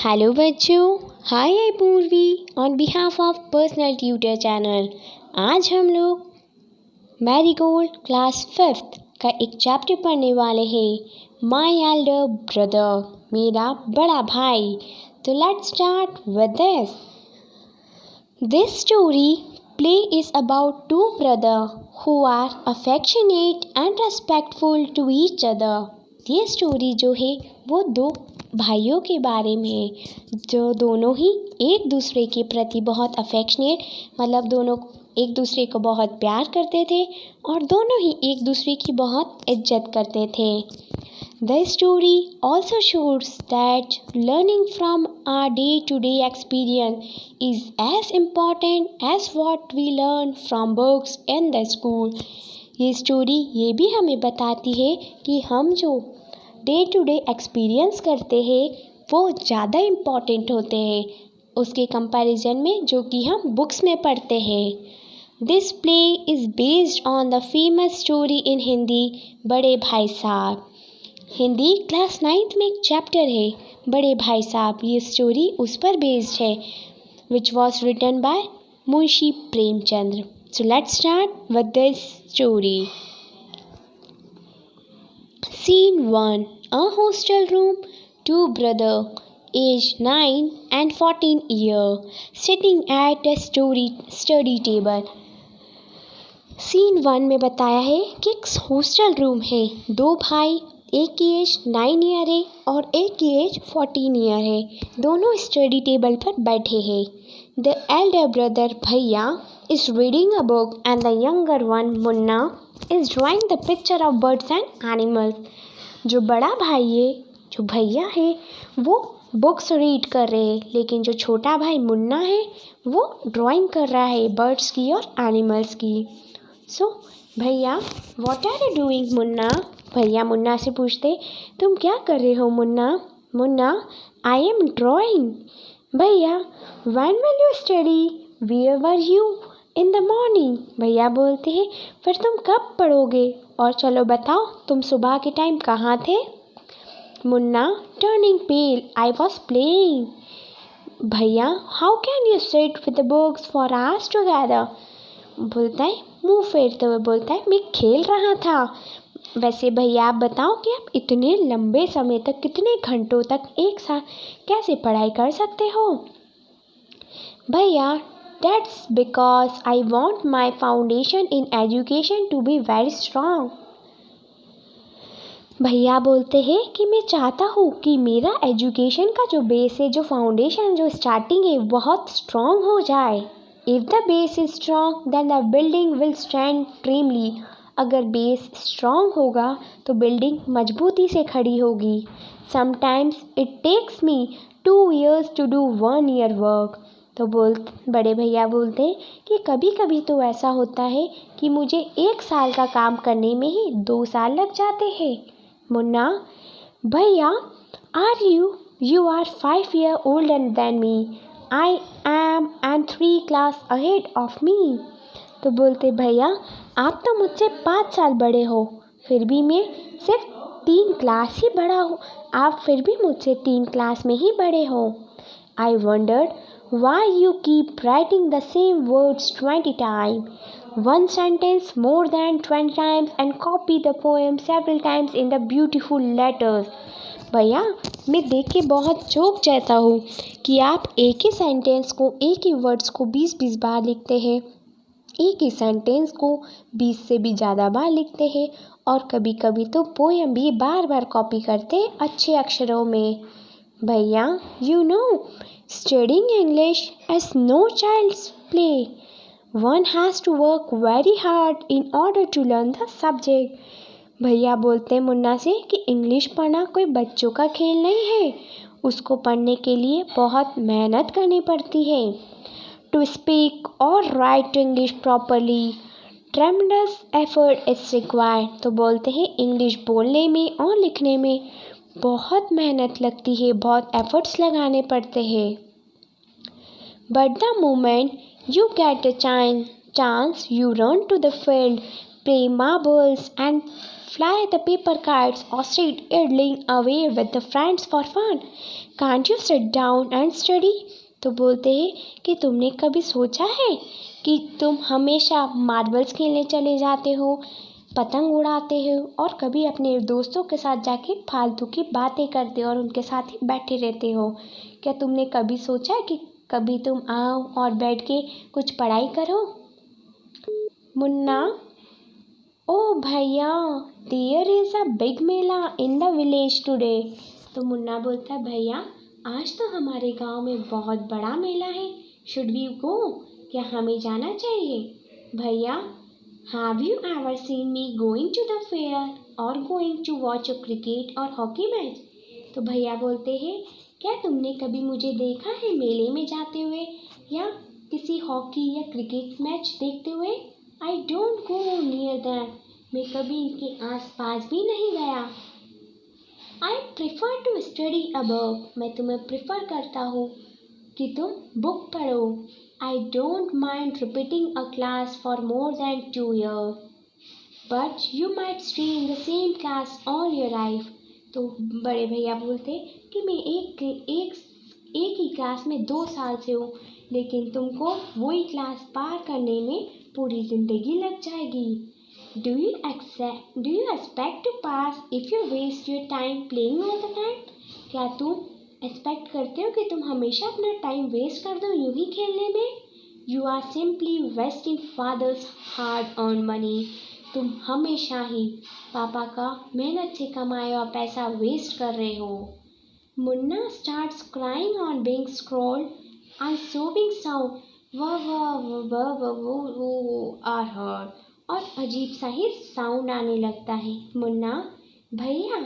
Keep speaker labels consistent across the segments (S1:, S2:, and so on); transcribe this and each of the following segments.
S1: Hello बच्चों, हाय आई पूर्वी on behalf of personal tutor channel. आज हम लोग मैरीगोल्ड क्लास 5th का एक चैप्टर पढ़ने वाले हैं, माय एल्डर ब्रदर, मेरा बड़ा भाई। तो let's start with this. This story play is about two brothers who are affectionate and respectful to each other। ये स्टोरी जो है वो दो भाइयों के बारे में है जो दोनों ही एक दूसरे के प्रति बहुत अफेक्शनेट, मतलब दोनों एक दूसरे को बहुत प्यार करते थे और दोनों ही एक दूसरे की बहुत इज्जत करते थे। The story also shows that learning from our day-to-day experience is as important as what we learn from books in the school। ये स्टोरी ये भी हमें बताती है कि हम जो डे टू डे एक्सपीरियंस करते हैं वो ज़्यादा इम्पॉर्टेंट होते हैं उसके कंपैरिजन में जो कि हम बुक्स में पढ़ते हैं। This play is based on the famous story in Hindi, बड़े भाई साहब। हिंदी क्लास 9th में एक चैप्टर है बड़े भाई साहब। ये स्टोरी उस पर बेस्ड है which was written by Munshi Premchandra. So let's start with this story. Scene 1. A hostel room. Two brothers, aged 9 and 14 years, sitting at a study table. Scene 1 में बताया है कि एक हॉस्टल रूम है। दो भाई, एक की एज 9 ईयर है और एक की एज 14 ईयर है। दोनों स्टडी टेबल पर बैठे हैं। द एल्डर ब्रदर भैया is reading a book and the younger one Munna is drawing the picture of birds and animals। जो बड़ा भाई है, जो भैया है, वो बुक्स रीड कर रहे हैं, लेकिन जो छोटा भाई मुन्ना है वो ड्राइंग कर रहा है बर्ड्स की और एनिमल्स की। सो भैया, what are you doing Munna? भैया मुन्ना से पूछते, तुम क्या कर रहे हो मुन्ना? Munna, I am drawing. भैया, when will you study? Where were you in the morning? भैया बोलते हैं, फिर तुम कब पढ़ोगे? और चलो बताओ, तुम सुबह के टाइम कहाँ थे? Munna turning pale, I was playing. भैया, how can you sit with the books for hours together? बोलता है, मुंह फेरते हुए बोलता है, मैं खेल रहा था। वैसे भैया आप बताओ कि आप इतने लंबे समय तक, कितने घंटों तक एक साथ कैसे पढ़ाई कर सकते हो? भैया, that's because I want my foundation in education to be very strong। भैया बोलते हैं कि मैं चाहता हूँ कि मेरा एजुकेशन का जो बेस है, जो फाउंडेशन, जो स्टार्टिंग है, बहुत स्ट्रॉन्ग हो जाए। If the base is strong then the building will stand firmly. अगर बेस स्ट्रॉन्ग होगा तो बिल्डिंग मजबूती से खड़ी होगी। Sometimes it takes me 2 years to do 1 year work. तो बड़े भैया बोलते हैं कि कभी कभी तो ऐसा होता है कि मुझे 1 साल का काम करने में ही 2 साल लग जाते हैं। मुन्ना, भैया, you are 5 years older than me। I am and 3 class ahead of me। तो बोलते, भैया आप तो मुझसे 5 साल बड़े हो, फिर भी मैं सिर्फ 3 क्लास ही बड़ा हूँ। आप फिर भी मुझसे 3 क्लास में ही बड़े हो। I wondered why you keep writing the same words 20 times, one sentence more than 20 times, and copy the poem several times in the beautiful letters। भैया, मैं देख के बहुत चौंक जाता हूँ कि आप एक ही सेंटेंस को, एक ही वर्ड्स को 20-20 बार लिखते हैं, एक ही सेंटेंस को 20 से भी ज़्यादा बार लिखते हैं और कभी कभी तो पोएम भी बार बार कॉपी करते हैं अच्छे अक्षरों में। भैया, you know, studying English is no child's play। One has to work very hard in order to learn the subject। भैया बोलते हैं मुन्ना से कि इंग्लिश पढ़ना कोई बच्चों का खेल नहीं है, उसको पढ़ने के लिए बहुत मेहनत करनी पड़ती है। To speak or write English properly, tremendous effort is required। तो बोलते हैं इंग्लिश बोलने में और लिखने में बहुत मेहनत लगती है, बहुत एफर्ट्स लगाने पड़ते हैं। But the moment you get a chance, you run to the field, play marbles and fly the paper kites, or sit idling away with the friends for fun. Can't you sit down and study? तो बोलते हैं कि तुमने कभी सोचा है कि तुम हमेशा मार्बल्स खेलने चले जाते हो, पतंग उड़ाते हो और कभी अपने दोस्तों के साथ जाके फालतू की बातें करते हो और उनके साथ ही बैठे रहते हो। क्या तुमने कभी सोचा है कि कभी तुम आओ और बैठ के कुछ पढ़ाई करो? मुन्ना, ओ भैया, there is a big mela in the village today. तो मुन्ना बोलता है, भैया आज तो हमारे गांव में बहुत बड़ा मेला है, शुड वी गो? क्या हमें जाना चाहिए? भैया, have you ever seen me going to the fair और going to watch a cricket और हॉकी मैच? तो भैया बोलते हैं, क्या तुमने कभी मुझे देखा है मेले में जाते हुए या किसी हॉकी या क्रिकेट मैच देखते हुए? I don't go near that. मैं कभी इनके आसपास भी नहीं गया। I prefer to study above. मैं तुम्हें प्रिफर करता हूँ कि तुम बुक पढ़ो। I don't mind repeating a class for more than 2 years, but you might stay in the same class all your life. तो बड़े भैया बोलते कि मैं एक ही क्लास में 2 साल से हूँ, लेकिन तुमको वही क्लास पार करने में पूरी ज़िंदगी लग जाएगी। Do you expect to pass if you waste your time playing all the time? क्या तुम एक्सपेक्ट करते हो कि तुम हमेशा अपना टाइम वेस्ट कर दो यूं ही खेलने में? You are simply wasting father's hard earn money. तुम हमेशा ही पापा का मेहनत से कमाया हुआ पैसा वेस्ट कर रहे हो। Munna starts crying on being scolded and sobbing sound are heard, और अजीब सा ही साउंड आने लगता है। मुन्ना, भैया,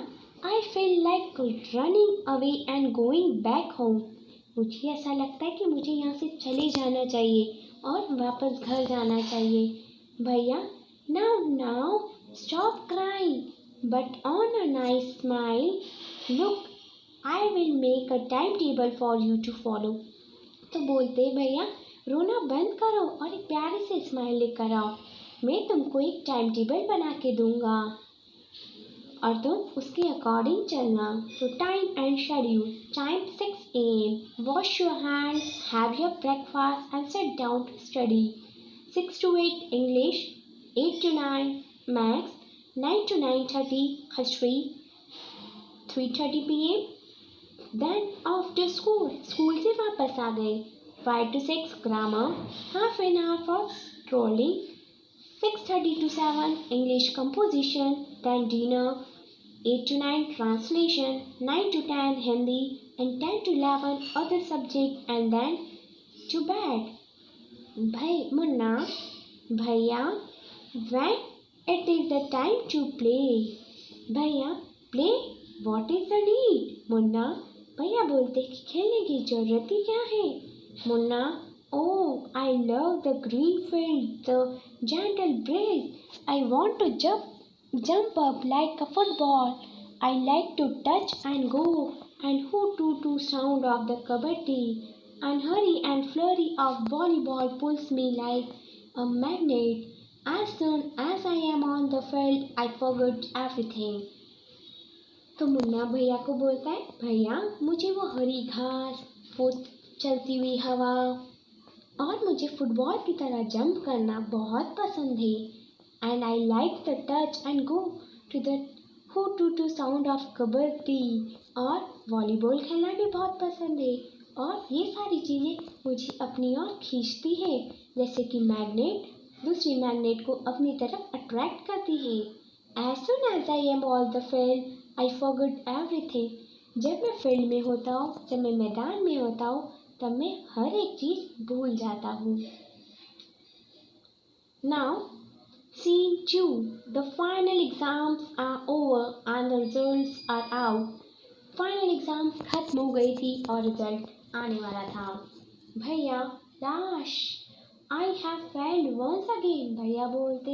S1: I feel like running away and going back home. मुझे ऐसा लगता है कि मुझे यहाँ से चले जाना चाहिए और वापस घर जाना चाहिए। Bhaiya, now stop crying put on a nice smile, look I will make a time table for you to follow. तो बोलते भैया, रोना बंद करो और एक प्यारे से स्माइल लेकर आओ, मैं तुमको एक टाइम टेबल बना के दूंगा और तुम उसके अकॉर्डिंग चलना। तो time and schedule, time 6 AM, wash your hands, have your breakfast and sit down to study. 6 to 8 English, 8 to 9 Maths, 9 to 9:30 History, 3:30 PM then after school से वापस आ गए। 5 to 6 grammar, half an hour for trolling, 6:30 to 7 English composition, then dinner, 8 to 9 translation, 9 to 10 Hindi and 10 to 11 other subject and then to bed. Munna, भैया, when it is the time to play? भैया, play, what is the need? Munna, भैया बोलते कि खेलने की जरूरत ही क्या है? Munna, oh I love the green field, the gentle breeze, I want to jump up like a football, I like to touch and go and who sound of the kabaddi and hurry and flurry of volleyball pulls me like a magnet. As soon as I am on the field, I forget everything. तो मुन्ना भैया को बोलता है, भैया मुझे वो हरी घास, वो चलती हुई हवा और मुझे फुटबॉल की तरह जंप करना बहुत पसंद है। And I like the touch and go to the to sound of kabaddi, और वॉलीबॉल खेलना भी बहुत पसंद है। और ये सारी चीज़ें मुझे अपनी ओर खींचती है, जैसे कि मैग्नेट दूसरी मैग्नेट को अपनी तरफ अट्रैक्ट करती है। As soon as I am all the field, I forget everything. जब मैं फील्ड में होता हूँ, जब मैं मैदान में होता हूँ, तब मैं हर एक चीज़ भूल जाता हूँ। Now scene 2, the final exams are over and the results are out. Final exam खत्म हो गई थी और रिजल्ट आने वाला था। Bhaiya, alas, I have failed once again. भैया बोलते,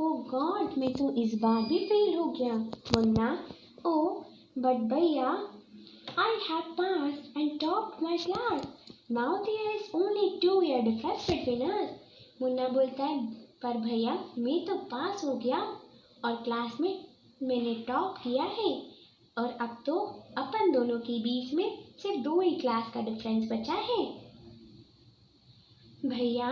S1: ओ गॉड, मैं तो इस बार भी फेल हो गया। मुन्ना, ओ but bhaiya, I have passed and topped my class, now there is only 2 year difference between us. Munna बोलता है, पर भैया मैं तो पास हो गया और क्लास में मैंने टॉप किया है और अब तो अपन दोनों के बीच में सिर्फ 2 ही क्लास का डिफरेंस बचा है। Bhaiya,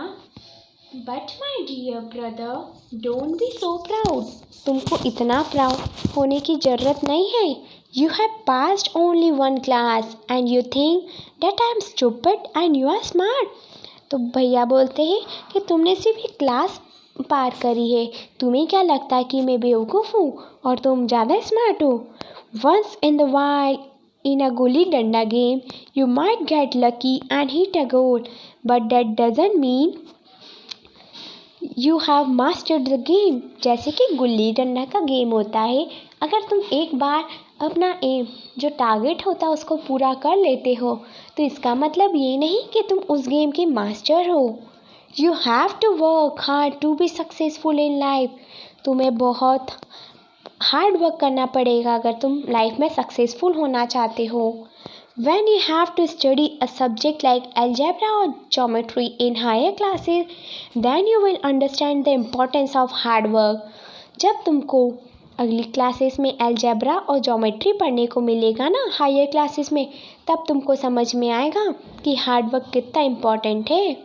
S1: but my dear brother, don't be so proud. तुमको इतना प्राउड होने की ज़रूरत नहीं है। You have passed only 1 class and you think that I am stupid and you are smart. तो भैया बोलते हैं कि तुमने सिर्फ एक क्लास पार करी है, तुम्हें क्या लगता है कि मैं बेवकूफ़ हूँ और तुम ज़्यादा स्मार्ट हो। Once in the wild in a gully danda game, you might get lucky and hit a goal, but that doesn't mean you have mastered the game। जैसे कि गुल्ली डंडा का गेम होता है, अगर तुम एक बार अपना एम जो टारगेट होता है उसको पूरा कर लेते हो तो इसका मतलब ये नहीं कि तुम उस गेम के मास्टर हो। You have to work hard to be successful in life. तुम्हें बहुत हार्ड वर्क करना पड़ेगा अगर तुम लाइफ में सक्सेसफुल होना चाहते हो। When you have to study a subject like algebra or geometry in higher classes, then you will understand the importance of hard work। जब तुमको अगली क्लासेस में अलजेब्रा और ज्योमेट्री पढ़ने को मिलेगा ना हायर क्लासेस में, तब तुमको समझ में आएगा कि हार्ड वर्क कितना इम्पोर्टेंट है।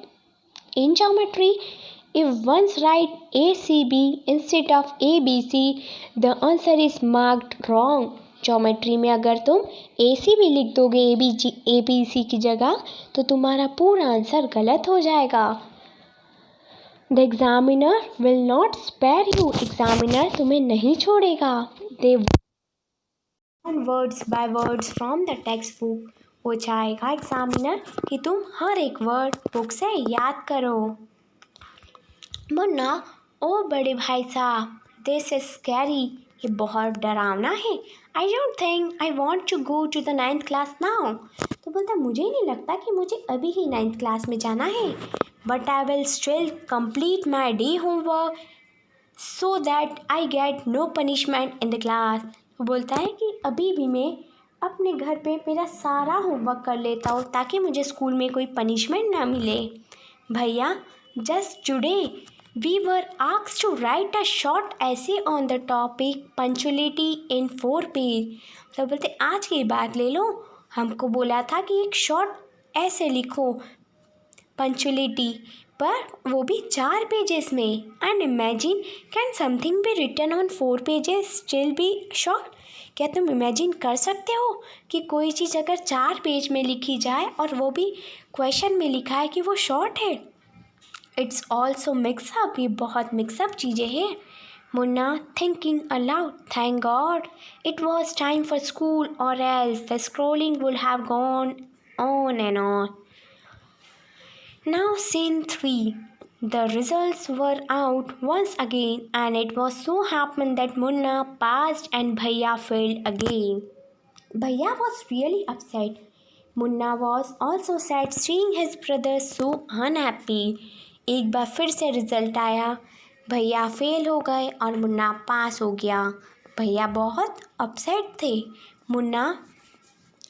S1: In geometry, if one write ACB instead of ABC, the answer is marked wrong। Geometry में अगर तुम ACB लिख दोगे ABC की जगह तो तुम्हारा पूरा आंसर गलत हो जाएगा। The examiner will not spare you. Examiner तुम्हें नहीं छोड़ेगा। They words by words from the text book. वो चाहेगा एग्जामिनर कि तुम हर एक वर्ड बुक से याद करो। मुन्ना, ओ बड़े भाई साहब, दिस इज स्कैरी। ये बहुत डरावना है। I don't think I want to go to the 9th class now. तो बोलता मुझे नहीं लगता कि मुझे अभी ही 9th क्लास में जाना है। But I will still complete my day homework so that I get no punishment in the class. वो बोलता है कि अभी भी मैं अपने घर पे मेरा सारा होमवर्क कर लेता हूँ ताकि मुझे स्कूल में कोई पनिशमेंट ना मिले। भैया, just today we were asked to write a short essay on the topic punctuality in 4 page. तो बोलते आज की बात ले लो, हमको बोला था कि एक शॉर्ट ऐसे लिखो पंचुअलिटी पर, वो भी 4 पेजेस में। And imagine can something be written on 4 pages still be short. क्या तुम इमेजिन कर सकते हो कि कोई चीज़ अगर 4 पेज में लिखी जाए और वो भी क्वेश्चन में लिखा है कि वो शॉर्ट है। It's also mixup. ये बहुत मिक्सअप चीज़ें हैं। Munna thinking aloud, thank god it was time for school और else the scrolling would have gone on and on. Now scene 3. The results were out once again and it was so happened that Munna passed and Bhaiya failed again. Bhaiya was really upset. Munna was also sad seeing his brother so unhappy. एक बार फिर से result आया, भैया fail हो गए और मुन्ना पास हो गया। भैया बहुत अपसेट थे। Munna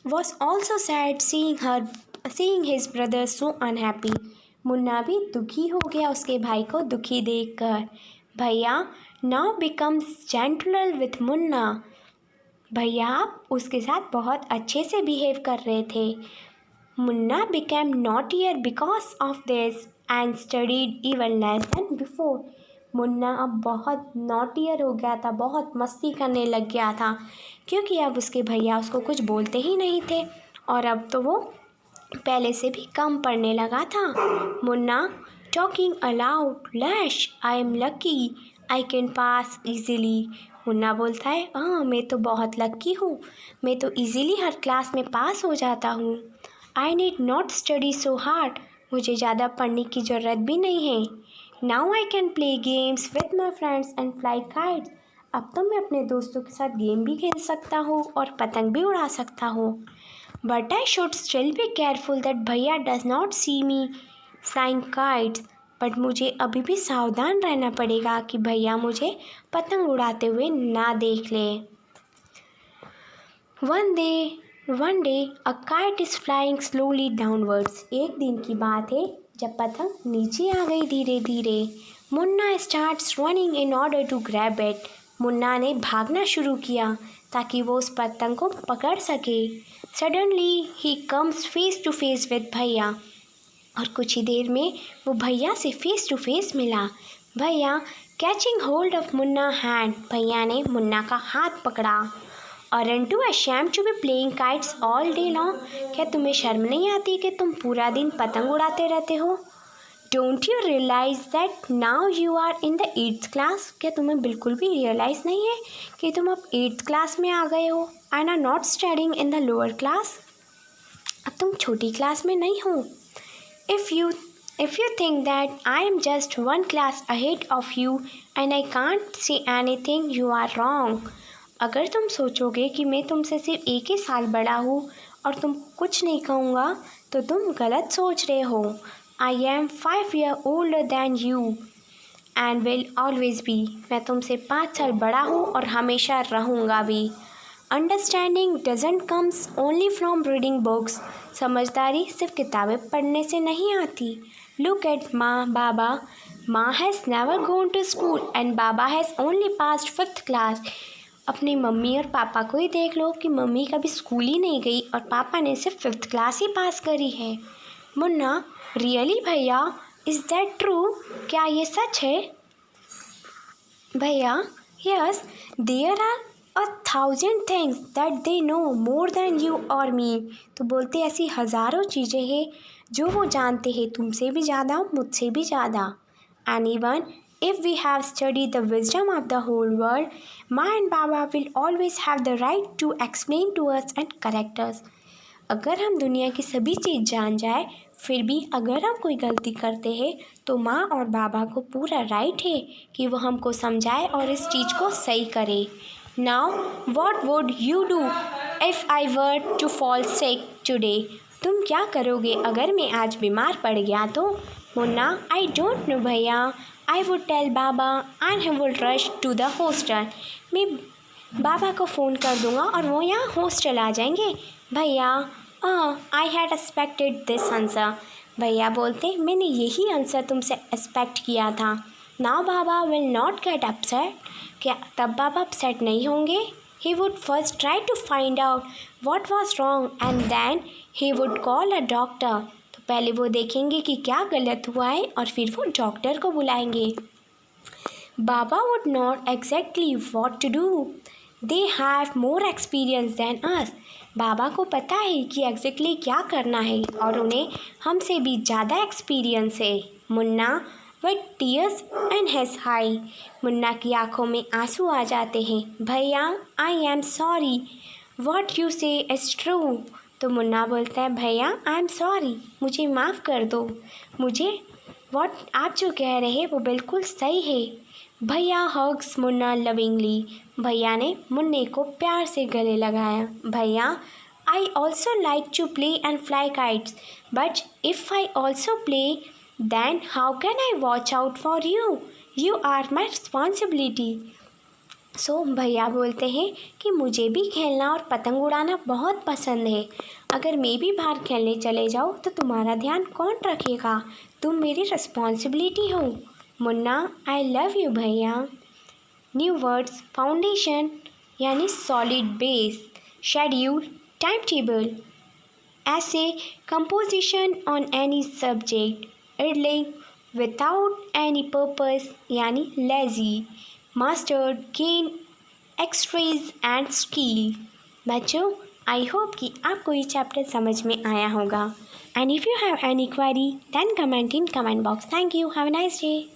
S1: was also sad seeing his brother so unhappy। Munna भी दुखी हो गया उसके भाई को दुखी देखकर। भैया now becomes gentler with Munna. भैया उसके साथ बहुत अच्छे से बिहेव कर रहे थे। Munna became naughtier because of this and studied even less than before। Munna अब बहुत नॉटियर हो गया था, बहुत मस्ती करने लग गया था क्योंकि अब उसके भैया उसको कुछ बोलते ही नहीं थे और अब तो वो पहले से भी कम पढ़ने लगा था। Munna talking allowed, lash I am lucky I can pass easily. Munna बोलता है हाँ मैं तो बहुत लकी हूँ, मैं तो ईजीली हर क्लास में पास हो जाता हूँ। I need not study so hard, मुझे ज़्यादा पढ़ने की ज़रूरत भी नहीं है। Now I can play games with my friends and fly kites. अब तो मैं अपने दोस्तों के साथ गेम भी खेल सकता हूँ और पतंग भी उड़ा सकता हूँ। But I should still be careful that भैया does not see me flying kites. But मुझे अभी भी सावधान रहना पड़ेगा कि भैया मुझे पतंग उड़ाते हुए ना देख ले। One day a kite is flying slowly downwards. एक दिन की बात है जब पतंग नीचे आ गई धीरे धीरे। Munna starts running in order to grab it. Munna ने भागना शुरू किया ताकि वो उस पतंग को पकड़ सके। सडनली ही comes face to face with भैया, और कुछ ही देर में वो भैया से फेस टू फेस मिला। भैया catching hold of Munna hand, भैया ने मुन्ना का हाथ पकड़ा। Aren't you ashamed to be playing kites all day long? क्या तुम्हें शर्म नहीं आती कि तुम पूरा दिन पतंग उड़ाते रहते हो? Don't you realize that now you are in the 8th class? क्या तुम्हें बिल्कुल भी रियलाइज़ नहीं है कि तुम अब 8th क्लास में आ गए हो and are not studying in the lower class? अब तुम छोटी क्लास में नहीं हो। If you think that I am just one class ahead of you and I can't say anything, you are wrong. अगर तुम सोचोगे कि मैं तुमसे सिर्फ एक ही साल बड़ा हूँ और तुम कुछ नहीं कहूँगा तो तुम गलत सोच रहे हो। I am 5 years older than you and will always be. मैं तुमसे 5 साल बड़ा हूँ और हमेशा रहूँगा भी। Understanding doesn't comes only from reading books. समझदारी सिर्फ किताबें पढ़ने से नहीं आती. Look at maa baba. Maa has never gone to school and baba has only passed 5th class. अपनी मम्मी और पापा को ही देख लो कि मम्मी कभी स्कूल ही नहीं गई और पापा ने सिर्फ 5th क्लास ही पास करी है. Munna really bhaiya, is that true? क्या ये सच है? Bhaiya yes, there are 1,000 things that they know more than you और मी. तो बोलते ऐसी हज़ारों चीज़ें हैं जो वो जानते हैं तुमसे भी ज़्यादा, मुझसे भी ज़्यादा. Anyone, if we have studied the wisdom of the whole world, Ma and Baba will always have the right to explain to us and correct us. अगर हम दुनिया की सभी चीज़ जान जाए फिर भी अगर हम कोई गलती करते हैं तो माँ और बाबा को पूरा राइट है कि वो हमको समझाए और इस चीज़ को सही करे. Now, what would you do if I were to fall sick today? तुम क्या करोगे अगर मैं आज बीमार पड़ गया तो? मुन्ना आई don't know bhaiya. I would tell baba and he would rush to the hostel. मैं बाबा को फ़ोन कर दूँगा और वो यहाँ हॉस्टल आ जाएंगे. Bhaiya I had expected this answer. भैया बोलते मैंने यही आंसर तुमसे एक्सपेक्ट किया था. Now baba will not get upset. क्या तब बाबा अपसेट नहीं होंगे? He would first try to find out what was wrong and then he would call a doctor. तो पहले वो देखेंगे कि क्या गलत हुआ है और फिर वो डॉक्टर को बुलाएंगे. बाबा would not exactly what to do. They have more experience than us. बाबा को पता है कि एग्जैक्टली क्या करना है और उन्हें हमसे भी ज़्यादा एक्सपीरियंस है. Munna with tears in his eye. Munna की आंखों में आंसू आ जाते हैं. भैया I am sorry. What you say is true. तो मुन्ना बोलता है भैया आई एम सॉरी, मुझे माफ़ कर दो. मुझे आप जो कह रहे हैं वो बिल्कुल सही है. भैया हग्स मुन्ना लविंगली. भैया ने मुन्ने को प्यार से गले लगाया. भैया I also like to play and fly kites but if I also play then how can I watch out for you. You are my responsibility. So भैया बोलते हैं कि मुझे भी खेलना और पतंग उड़ाना बहुत पसंद है. अगर मैं भी बाहर खेलने चले जाऊँ तो तुम्हारा ध्यान कौन रखेगा? तुम मेरी रिस्पॉन्सिबिलिटी हो. मुन्ना आई लव यू भैया. New words. फाउंडेशन यानी solid base. Schedule time table. Essay composition on any subject. idling without any purpose यानी लेजी. मास्टर्ड गेन एक्सट्रीज एंड स्किल. बच्चों आई होप कि आपको ये चैप्टर समझ में आया होगा. And if you have any query then comment in comment box. Thank you. Have a nice day.